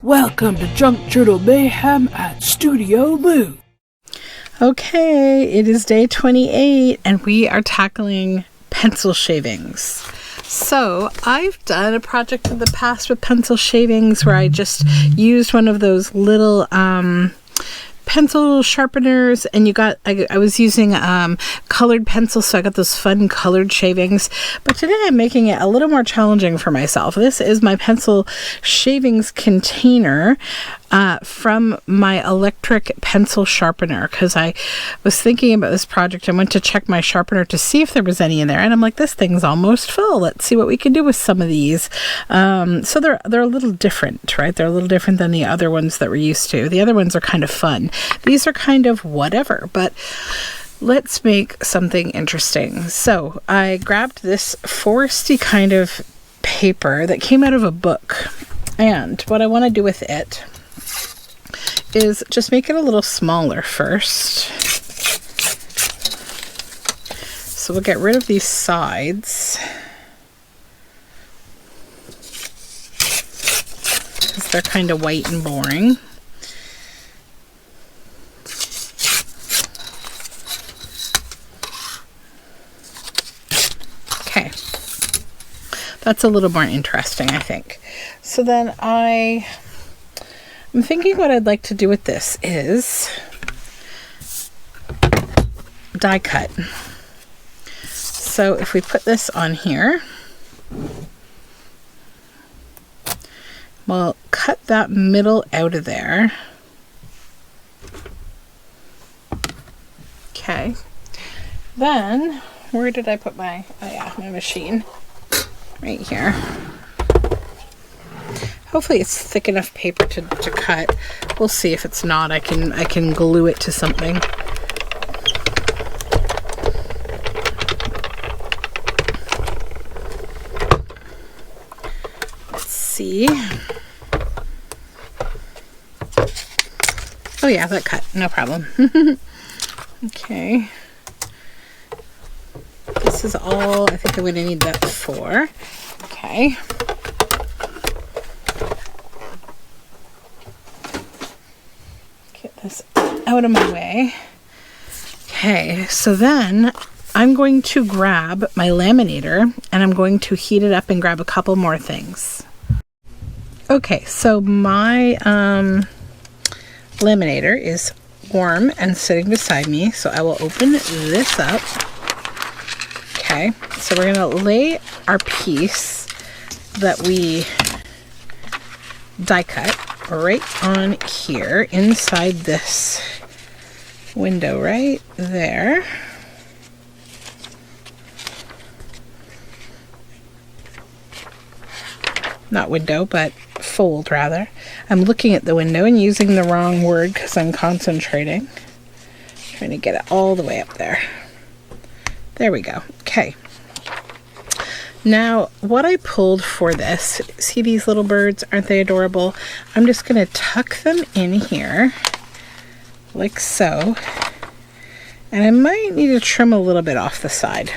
Welcome to Junk Journal Mayhem at Studioloo. Okay, it is day 28 and we are tackling pencil shavings. So I've done a project in the past with pencil shavings where I just used one of those little pencil sharpeners, and I was using colored pencils, so I got those fun colored shavings. But today I'm making it a little more challenging for myself. This is my pencil shavings container from my electric pencil sharpener, because I was thinking about this project. I went to check my sharpener to see if there was any in there, and I'm like, this thing's almost full. Let's see what we can do with some of these. So they're a little different, right? They're a little different than the other ones that we're used to. The other ones are kind of fun. These are kind of whatever, but let's make something interesting. So I grabbed this foresty kind of paper that came out of a book, and what I want to do with it is just make it a little smaller first. So we'll get rid of these sides, because they're kind of white and boring. Okay, that's a little more interesting, I think. So then I'm thinking what I'd like to do with this is die cut. So if we put this on here, we'll cut that middle out of there. Okay. Then, where did I put my machine? Right here. Hopefully it's thick enough paper to cut. We'll see. If it's not, I can glue it to something. Let's see. Oh yeah, that cut. No problem. Okay. This is all I think I'm going to need that for. Okay. Get this out of my way. Okay, so then I'm going to grab my laminator and I'm going to heat it up and grab a couple more things. Okay, so my laminator is warm and sitting beside me, so I will open this up. Okay, so we're going to lay our piece that we die cut right on here inside this window right there. Not window, but fold rather. I'm looking at the window and using the wrong word because I'm concentrating. Trying to get it all the way up there. There we go. Okay. Now, what I pulled for this, see these little birds? Aren't they adorable? I'm just going to tuck them in here, like so. And I might need to trim a little bit off the side.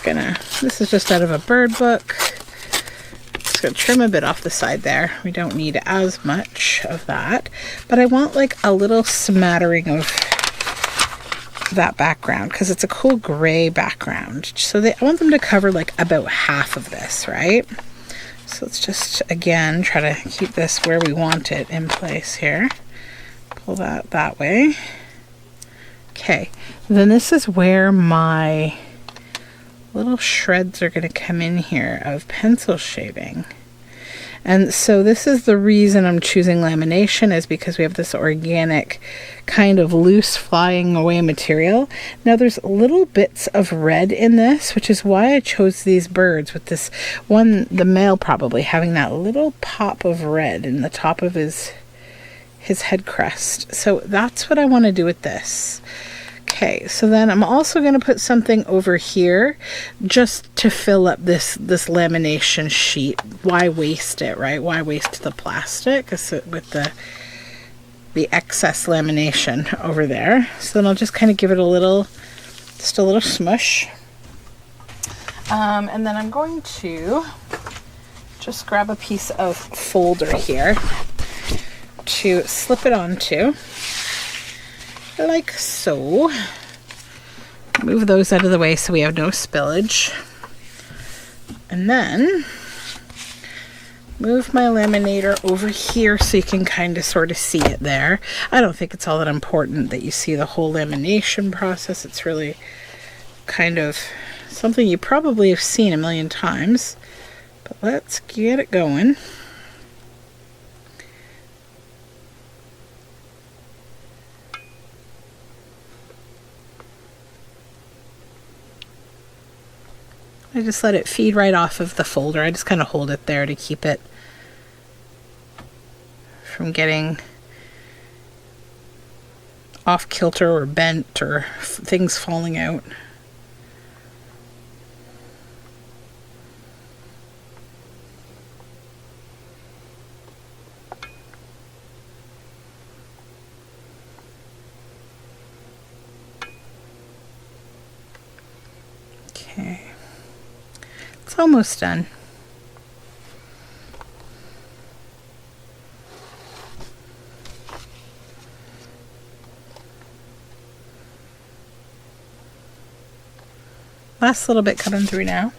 This is just out of a bird book. Just going to trim a bit off the side there. We don't need as much of that. But I want like a little smattering of that background, because it's a cool gray background. So I want them to cover like about half of this, right? So let's just again try to keep this where we want it in place here. Pull that way. Okay, then this is where my little shreds are going to come in here of pencil shaving. And so this is the reason I'm choosing lamination, is because we have this organic kind of loose flying away material. Now there's little bits of red in this, which is why I chose these birds, with this one, the male probably having that little pop of red in the top of his head crest. So that's what I want to do with this. Okay, so then I'm also going to put something over here just to fill up this lamination sheet. Why waste it, right? Why waste the plastic with the excess lamination over there? So then I'll just kind of give it a little smush. And then I'm going to just grab a piece of folder here to slip it onto, like so. Move those out of the way so we have no spillage. And then move my laminator over here so you can kind of sort of see it there. I don't think it's all that important that you see the whole lamination process. It's really kind of something you probably have seen a million times. But let's get it going. I just let it feed right off of the folder. I just kind of hold it there to keep it from getting off kilter or bent or things falling out. Okay. It's almost done. Last little bit coming through now.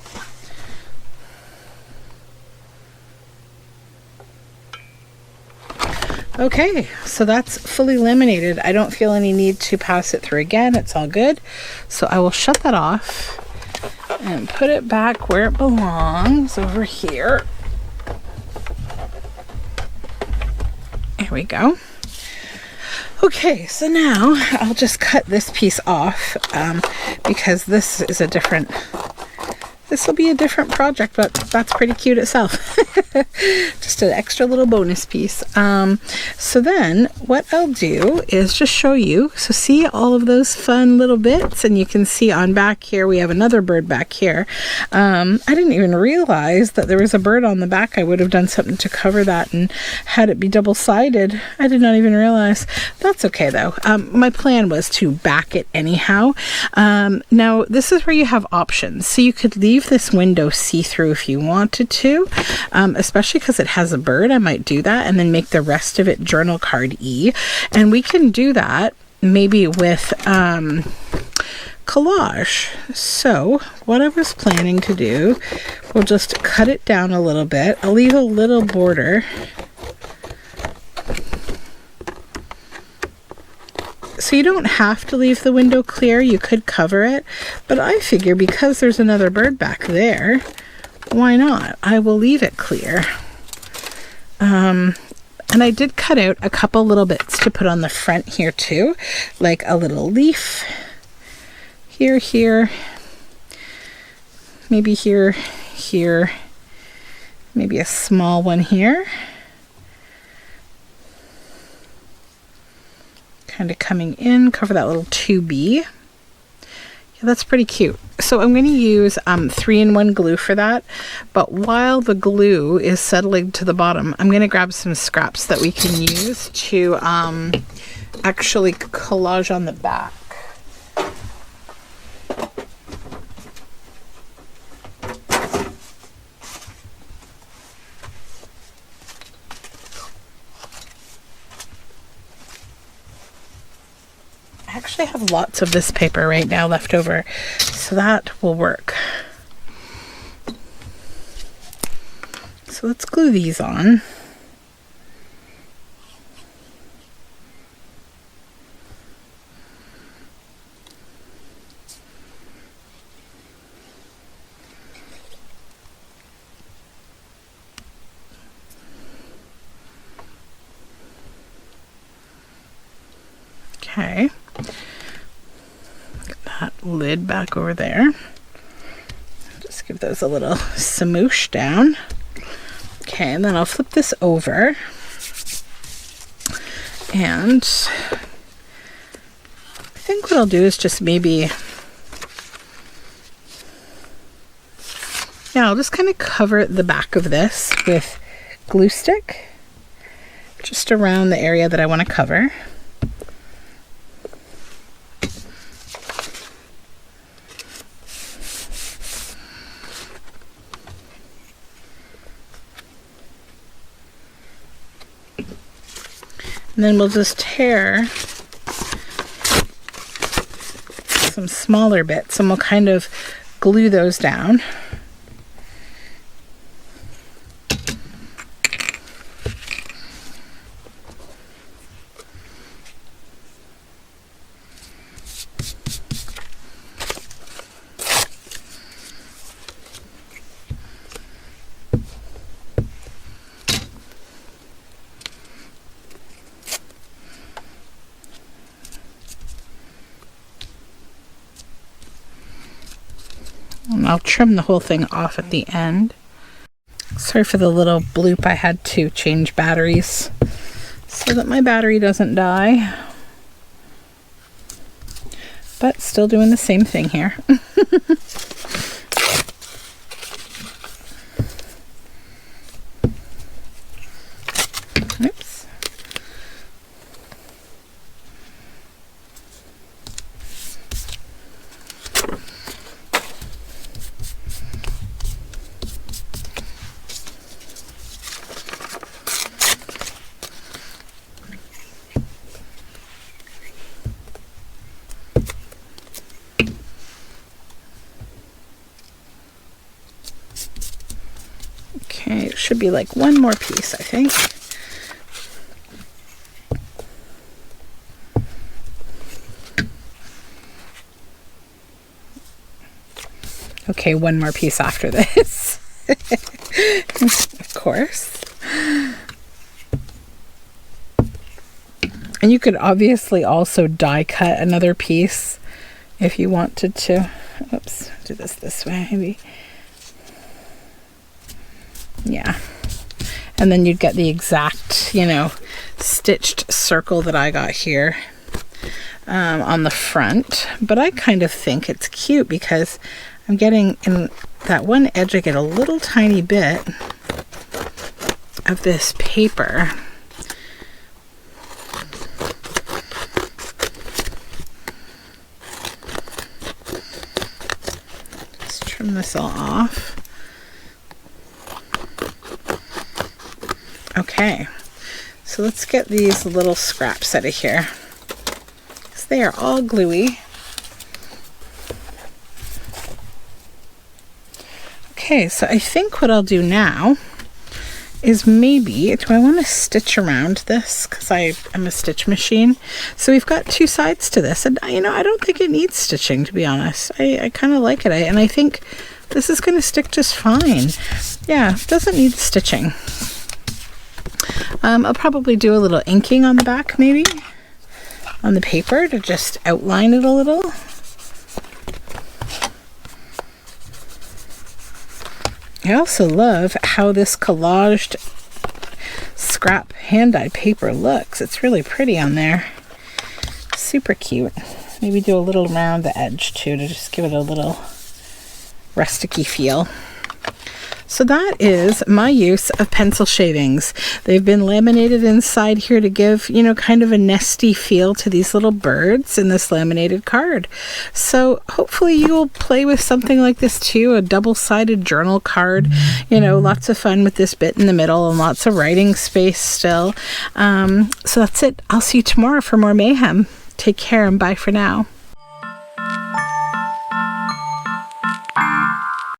Okay, so that's fully laminated. I don't feel any need to pass it through again. It's all good. So I will shut that off and put it back where it belongs, over here. There we go. Okay, so now I'll just cut this piece off because this is a different, this will be a different project, but that's pretty cute itself. Just an extra little bonus piece. So then what I'll do is just show you. So see all of those fun little bits, and you can see on back here we have another bird back here. I didn't even realize that there was a bird on the back. I would have done something to cover that and had it be double-sided. I did not even realize. That's okay though. My plan was to back it anyhow. Now this is where you have options. So you could leave this window see-through if you wanted to, especially because it has a bird. I might do that and then make the rest of it journal card E. And we can do that maybe with collage. So what I was planning to do, we'll just cut it down a little bit. I'll leave a little border. So you don't have to leave the window clear. You could cover it, but I figure because there's another bird back there, why not? I will leave it clear. And I did cut out a couple little bits to put on the front here too, like a little leaf here, maybe here, maybe a small one here. Kind of coming in, cover that little 2B. Yeah, that's pretty cute. So I'm going to use 3-in-1 glue for that, but while the glue is settling to the bottom, I'm going to grab some scraps that we can use to actually collage on the back. I actually have lots of this paper right now left over, so that will work. So let's glue these on. Okay. Get that lid back over there. Just give those a little smoosh down. Okay, and then I'll flip this over. And I think what I'll do is just maybe, yeah, I'll just kind of cover the back of this with glue stick, just around the area that I want to cover. And then we'll just tear some smaller bits and we'll kind of glue those down. And I'll trim the whole thing off at the end. Sorry for the little bloop. I had to change batteries so that my battery doesn't die. But still doing the same thing here. Oops. Okay, it should be like one more piece, I think. Okay, one more piece after this. Of course. And you could obviously also die cut another piece if you wanted to. Oops, do this way maybe. Yeah. And then you'd get the exact, you know, stitched circle that I got here on the front. But I kind of think it's cute because I'm getting in that one edge, I get a little tiny bit of this paper. Just trim this all off. Okay, so let's get these little scraps out of here because they are all gluey. Okay, so I think what I'll do now is maybe, do I want to stitch around this because I am a stitch machine? So we've got two sides to this, and you know, I don't think it needs stitching, to be honest. I kind of like it, and I think this is going to stick just fine. Yeah, it doesn't need stitching. I'll probably do a little inking on the back, maybe, on the paper to just outline it a little. I also love how this collaged scrap hand-dyed paper looks. It's really pretty on there. Super cute. Maybe do a little around the edge too to just give it a little rusticy feel. So that is my use of pencil shavings. They've been laminated inside here to give, you know, kind of a nesty feel to these little birds in this laminated card. So hopefully you will play with something like this too, a double-sided journal card. You know, lots of fun with this bit in the middle and lots of writing space still. So that's it. I'll see you tomorrow for more mayhem. Take care and bye for now.